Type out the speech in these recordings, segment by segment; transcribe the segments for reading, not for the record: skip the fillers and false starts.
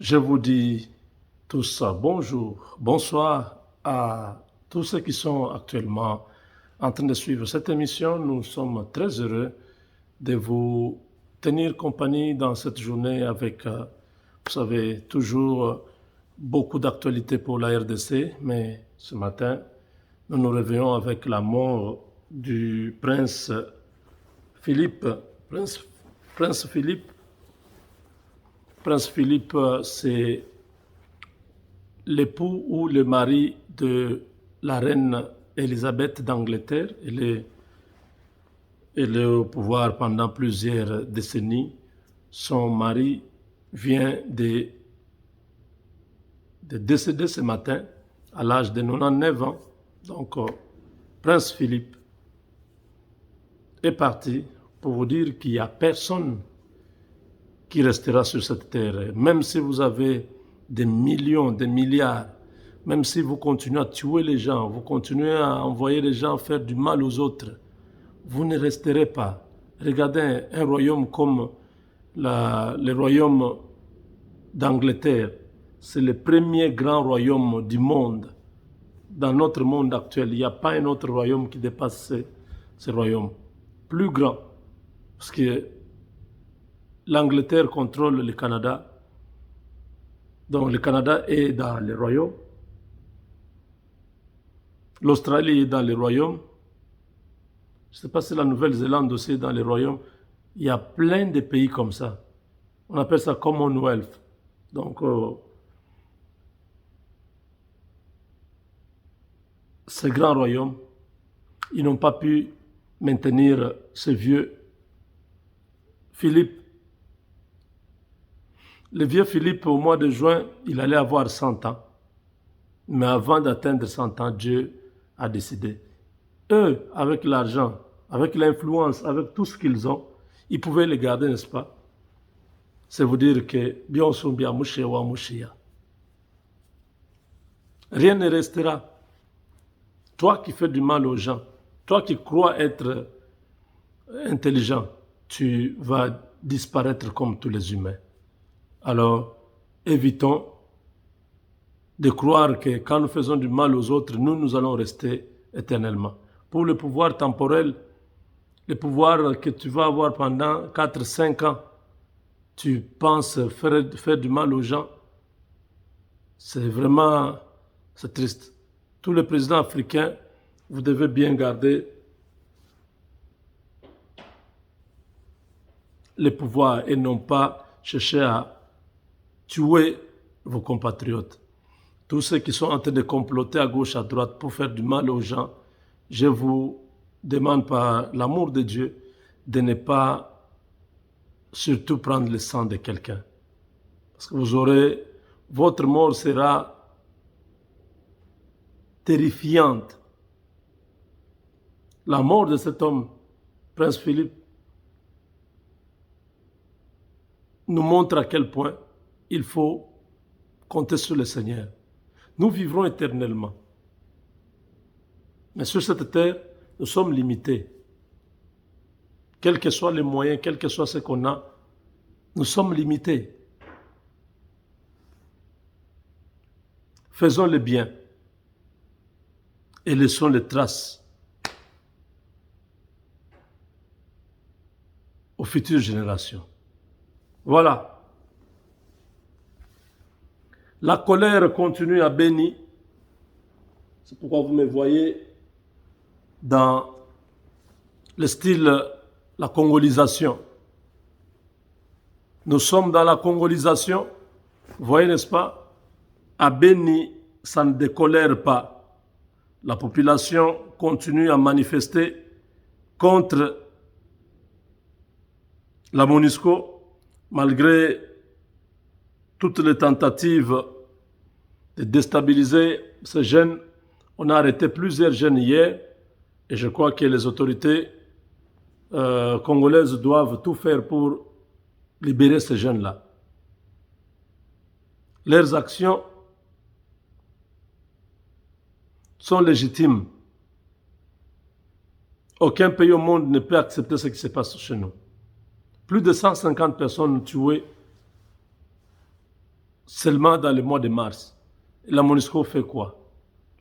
Je vous dis tous bonjour, bonsoir à tous ceux qui sont actuellement en train de suivre cette émission. Nous sommes très heureux de vous tenir compagnie dans cette journée avec, vous savez, toujours beaucoup d'actualités pour la RDC, mais ce matin, nous nous réveillons avec la mort du prince Philippe. Prince, prince Philippe, Prince Philippe, c'est l'époux ou le mari de la reine Élisabeth d'Angleterre. Elle est au pouvoir pendant plusieurs décennies. Son mari vient de décéder ce matin à l'âge de 99 ans. Donc, Prince Philippe est parti pour vous dire qu'il n'y a personne qui restera sur cette terre. Même si vous avez des millions, des milliards, même si vous continuez à tuer les gens, vous continuez à envoyer les gens faire du mal aux autres, vous ne resterez pas. Regardez un royaume comme le royaume d'Angleterre. C'est le premier grand royaume du monde. Dans notre monde actuel, il n'y a pas un autre royaume qui dépasse ce royaume. Plus grand. Parce que l'Angleterre contrôle le Canada. Donc le Canada est dans le royaume. L'Australie est dans le royaume. Je ne sais pas si la Nouvelle-Zélande aussi est dans le royaume. Il y a plein de pays comme ça. On appelle ça Commonwealth. Donc, ces grands royaumes, ils n'ont pas pu maintenir ce vieux Philippe. Le vieux Philippe, au mois de juin, il allait avoir 100 ans. Mais avant d'atteindre 100 ans, Dieu a décidé. Eux, avec l'argent, avec l'influence, avec tout ce qu'ils ont, ils pouvaient les garder, n'est-ce pas? C'est vous dire que rien ne restera. Toi qui fais du mal aux gens, toi qui crois être intelligent, tu vas disparaître comme tous les humains. Alors, évitons de croire que quand nous faisons du mal aux autres, nous allons rester éternellement. Pour le pouvoir temporel, le pouvoir que tu vas avoir pendant 4, 5 ans, tu penses faire du mal aux gens, c'est vraiment, c'est triste. Tous les présidents africains, vous devez bien garder le pouvoir et non pas chercher à tuer vos compatriotes. Tous ceux qui sont en train de comploter à gauche, à droite pour faire du mal aux gens, je vous demande par l'amour de Dieu de ne pas surtout prendre le sang de quelqu'un. Parce que votre mort sera terrifiante. La mort de cet homme, Prince Philippe, nous montre à quel point il faut compter sur le Seigneur. Nous vivrons éternellement. Mais sur cette terre, nous sommes limités. Quels que soient les moyens, quel que soit ce qu'on a, nous sommes limités. Faisons le bien et laissons les traces aux futures générations. Voilà. La colère continue à Béni. C'est pourquoi vous me voyez dans le style, la congolisation. Nous sommes dans la congolisation. Vous voyez, n'est-ce pas? À Béni, ça ne décolère pas. La population continue à manifester contre la MONUSCO, malgré toutes les tentatives de déstabiliser ces jeunes. On a arrêté plusieurs jeunes hier et je crois que les autorités congolaises doivent tout faire pour libérer ces jeunes-là. Leurs actions sont légitimes. Aucun pays au monde ne peut accepter ce qui se passe chez nous. Plus de 150 personnes tuées seulement dans le mois de mars. La MONUSCO fait quoi?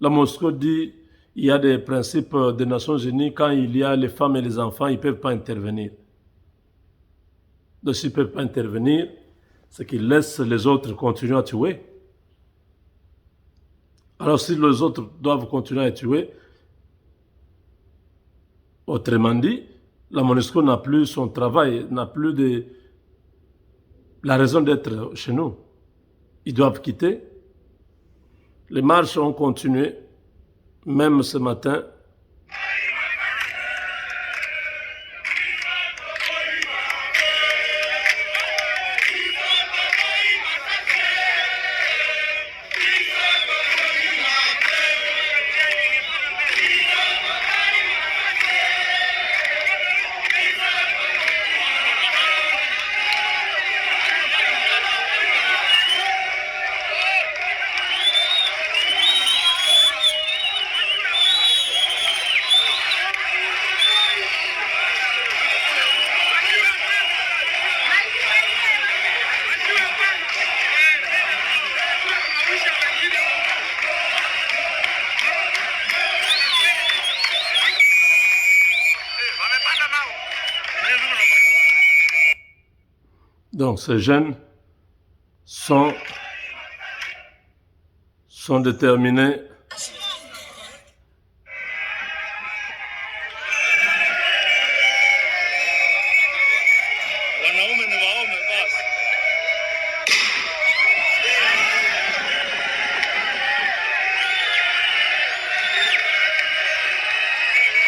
La MONUSCO dit il y a des principes des Nations Unies, quand il y a les femmes et les enfants, ils ne peuvent pas intervenir. Donc s'ils ne peuvent pas intervenir, c'est qu'ils laissent les autres continuer à tuer. Alors si les autres doivent continuer à tuer, autrement dit, la MONUSCO n'a plus son travail, n'a plus la raison d'être chez nous. Ils doivent quitter. Les marches ont continué, même ce matin. Donc ces jeunes sont déterminés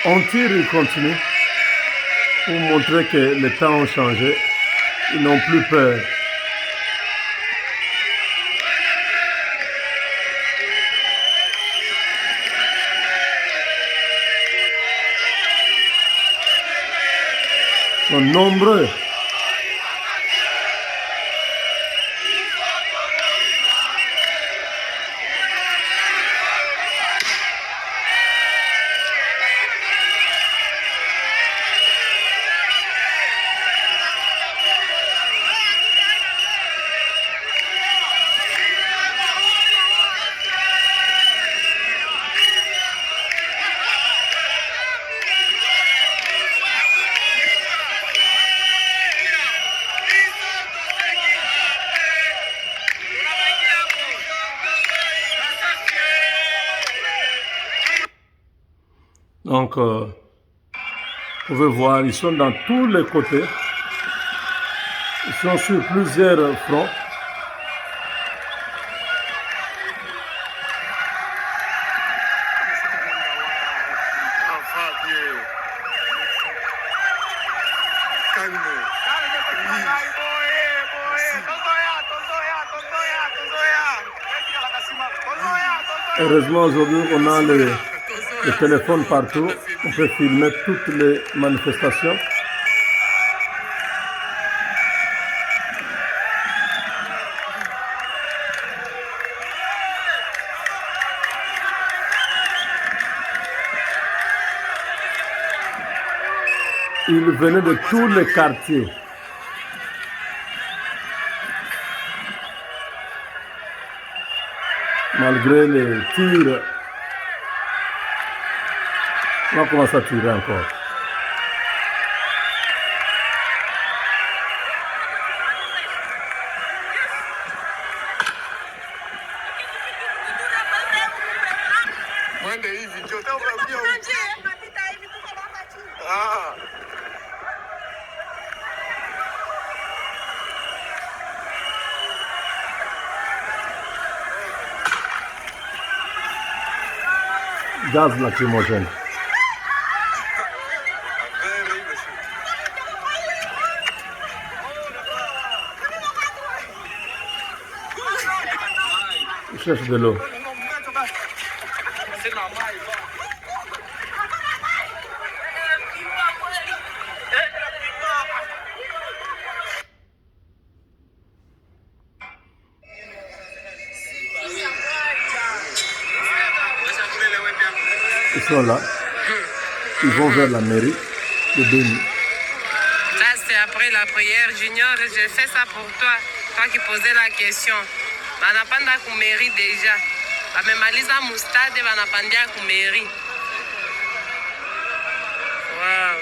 on tire, ils continuent pour montrer que les temps ont changé. Ils n'ont plus peur. Ils sont nombreux. Donc, vous pouvez voir, ils sont dans tous les côtés. Ils sont sur plusieurs fronts. Heureusement, aujourd'hui, on a le téléphone partout. On peut filmer toutes les manifestations. Ils venaient de tous les quartiers. Malgré les tirs, on va commencer à tirer encore. Gaz lacrymogène. Je cherche de l'eau. Ils sont là. Ils vont vers la mairie de Béni. Ça, c'est après la prière. Junior, je fais ça pour toi. Toi qui posais la question. Banapanda kumeri deja. Bamemaliza mustade banapandia kumeri. Wow.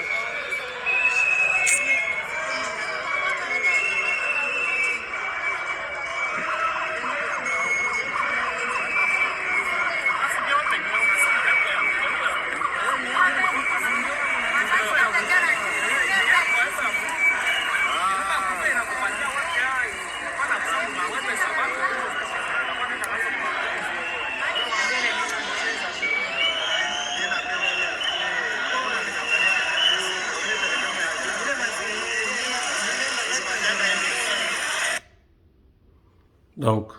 Donc,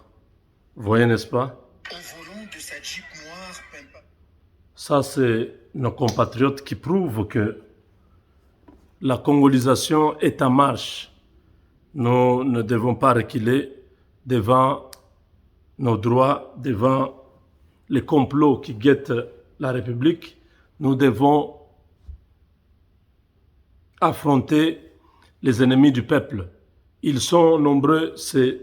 vous voyez, n'est-ce pas? Ça, c'est nos compatriotes qui prouvent que la congolisation est en marche. Nous ne devons pas reculer devant nos droits, devant les complots qui guettent la République. Nous devons affronter les ennemis du peuple. Ils sont nombreux, c'est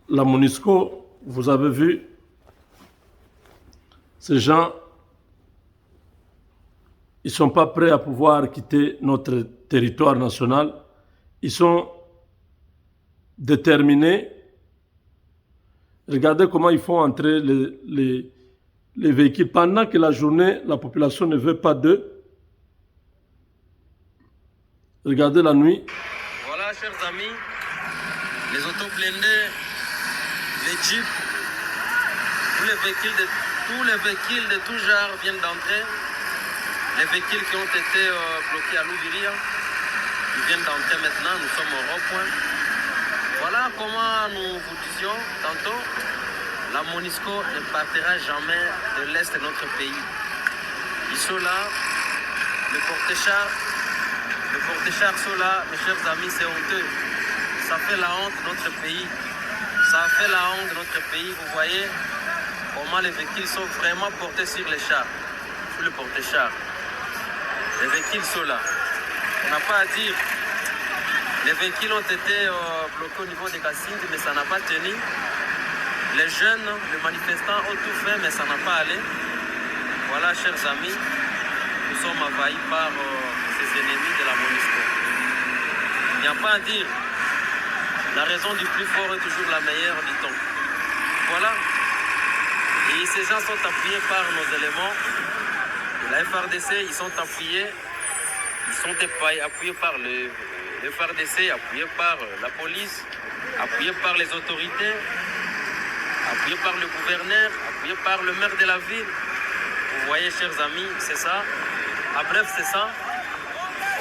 la MONUSCO, vous avez vu, ces gens, ils ne sont pas prêts à pouvoir quitter notre territoire national. Ils sont déterminés. Regardez comment ils font entrer les véhicules. Pendant que la journée, la population ne veut pas d'eux. Regardez la nuit. Voilà, chers amis, les auto-blindés, les jeeps, tous les véhicules de tout genre viennent d'entrer. Les véhicules qui ont été bloqués à Louviria, ils viennent d'entrer maintenant, nous sommes au rond-point. Voilà comment nous vous disions tantôt, la MONUSCO ne partira jamais de l'est de notre pays. Ils sont là, le porte-chars sont là, mes chers amis, c'est honteux. Ça fait la honte de notre pays. Ça fait la honte de notre pays. Vous voyez comment les véhicules sont vraiment portés sur les chars, sur le porte-chars. Les véhicules sont là. On n'a pas à dire. Les véhicules ont été bloqués au niveau des Cassines, mais ça n'a pas tenu. Les jeunes, les manifestants ont tout fait, mais ça n'a pas allé. Voilà, chers amis, nous sommes envahis par ces ennemis de la MONUSCO. Il n'y a pas à dire. La raison du plus fort est toujours la meilleure, dit-on. Voilà. Et ces gens sont appuyés par nos éléments. La FRDC, ils sont appuyés. Ils sont appuyés par le FRDC, appuyés par la police, appuyés par les autorités, appuyés par le gouverneur, appuyés par le maire de la ville. Vous voyez, chers amis, c'est ça. En bref, c'est ça.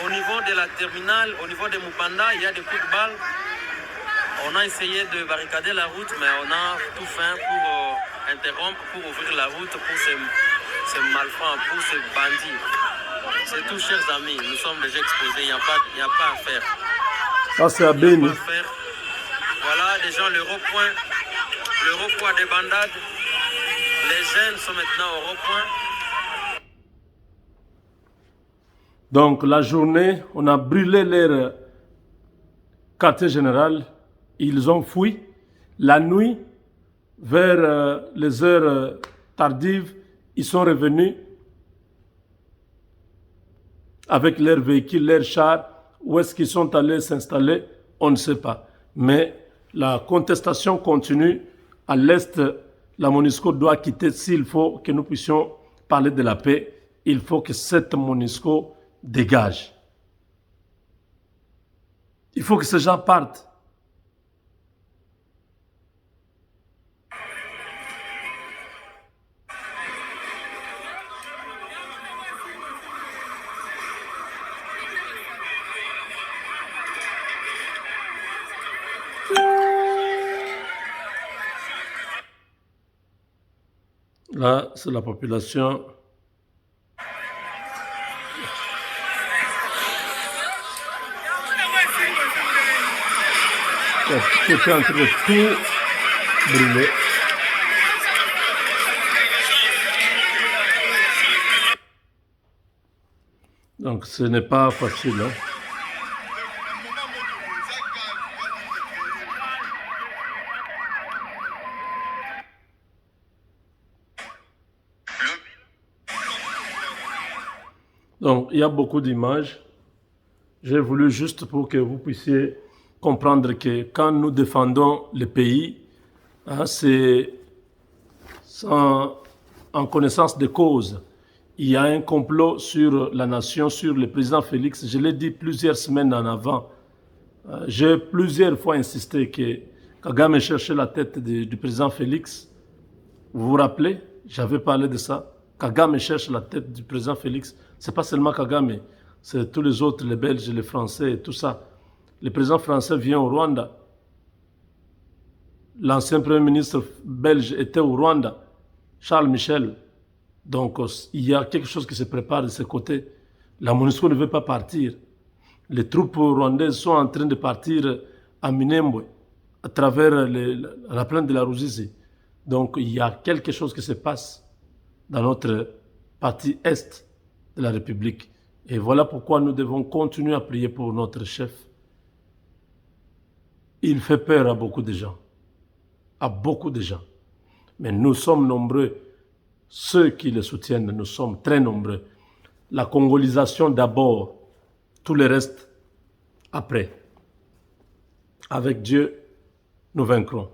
Au niveau de la terminale, au niveau de Mupanda, il y a des coups de balle. On a essayé de barricader la route, mais on a tout fait pour interrompre, pour ouvrir la route pour ces malfrats, pour ces bandits. C'est tout, chers amis. Nous sommes déjà exposés. Il n'y a pas à faire. Ça, c'est à Béni. Voilà, déjà le rond-point des bandades. Les jeunes sont maintenant au rond-point. Donc, la journée, on a brûlé leur quartier général. Ils ont fui. La nuit, vers les heures tardives, ils sont revenus avec leurs véhicules, leurs chars. Où est-ce qu'ils sont allés s'installer? On ne sait pas. Mais la contestation continue. À l'Est, la MONUSCO doit quitter. S'il faut que nous puissions parler de la paix, il faut que cette MONUSCO dégage. Il faut que ces gens partent. Là, c'est la population. Qui est en train de tout brûler. Donc, ce n'est pas facile. Hein? Donc, il y a beaucoup d'images. J'ai voulu juste pour que vous puissiez comprendre que quand nous défendons le pays, hein, c'est en connaissance de cause. Il y a un complot sur la nation, sur le président Félix. Je l'ai dit plusieurs semaines en avant. J'ai plusieurs fois insisté que Kagame cherchait la tête du président Félix. Vous vous rappelez? J'avais parlé de ça. Kagame cherche la tête du président Félix. C'est pas seulement Kagame, c'est tous les autres, les Belges, les Français, tout ça. Le président français vient au Rwanda. L'ancien premier ministre belge était au Rwanda, Charles Michel. Donc, il y a quelque chose qui se prépare de ce côté. La MONUSCO ne veut pas partir. Les troupes rwandaises sont en train de partir à Minembwe, à travers la plaine de la Ruzizi. Donc, il y a quelque chose qui se passe dans notre partie est de la République. Et voilà pourquoi nous devons continuer à prier pour notre chef. Il fait peur à beaucoup de gens. À beaucoup de gens. Mais nous sommes nombreux. Ceux qui le soutiennent, nous sommes très nombreux. La congolisation d'abord, tout le reste après. Avec Dieu, nous vaincrons.